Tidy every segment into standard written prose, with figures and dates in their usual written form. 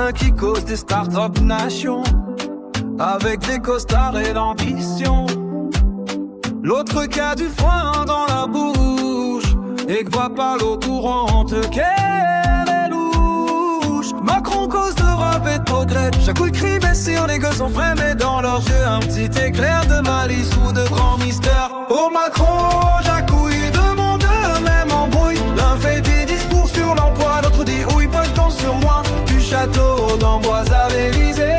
un qui cause des start-up nations, avec des costards et l'ambition. L'autre qui a du foin dans la bouche et que voit pas l'eau courante qu'elle est louche. Macron cause d'Europe et de progrès. Chaque coup de cri sur les gueules sont frais, mais dans leurs yeux un petit éclair de malice ou de grand mystère. Pour Macron, j'accouille de mon deux, même embrouille. L'un fait des discours sur l'emploi, l'autre dit oui, pas de temps sur moi. Du château d'Amboise à l'Élysée,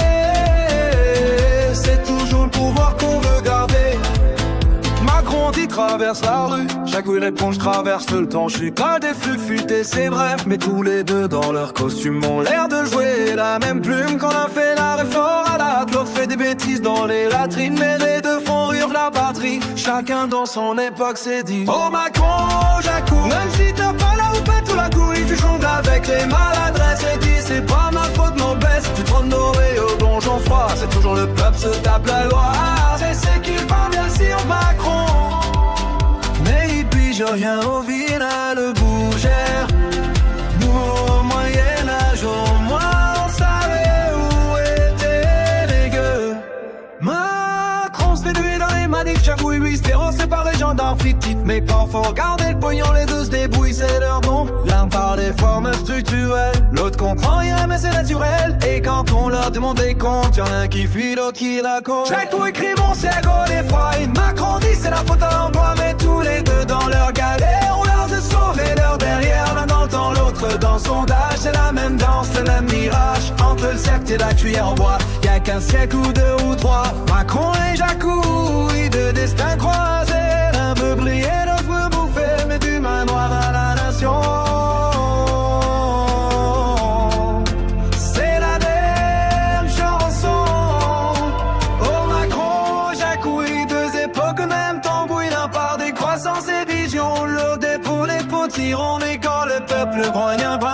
c'est toujours le pouvoir qu'on veut garder. Macron dit traverse la rue, chaque coup il répond je traverse le temps. Je suis pas des flux futés, c'est vrai, mais tous les deux dans leur costume ont l'air de jouer la même plume. Quand l'un fait la réforme à la l'autre fait des bêtises dans les latrines, mais les deux font rire la patrie. Chacun dans son époque s'est dit oh Macron, j'accours. Même si t'as pas la houppette ou la couille, tu jongles avec les maladresses et dis c'est pas ma faute, mon baisse. Du trône doré au donjon froid, c'est toujours le peuple se tape la loi. C'est qu'il parle bien sûr Macron, mais il pige rien au final bougère. Nous au Moyen-Âge au moins on savait où étaient les gueux. Macron se fait tuer dans les manifs, chaque oui lui stéro séparé gendarme fictif. Mais parfois regarder le pognon, les deux se débrouillent, c'est leur don. L'un parle des formes structurelles, l'autre comprend rien mais c'est naturel. Et quand on leur demande des comptes, y'en a un qui fuit, l'autre qui la compte. Chaque tout écrit mon cerveau des fois, et Macron dit c'est la faute à l'emploi. Mais tous les deux dans leur galère, on leur de sauver leur derrière. L'un dans le temps, l'autre dans son dash, c'est la même danse, le même mirage. Entre le cercle et la cuillère en bois, y'a qu'un siècle ou deux ou trois. Macron et Jacouille, deux destins croisés. L'un veut briller, l'autre veut bouffer, mais du manoir à la nation. C'est la même chanson. Oh Macron, Jacouille, deux époques, même tambouille. L'un part des croissances et visions, l'autre pour les potirons. Mais quand le peuple grogne un bras,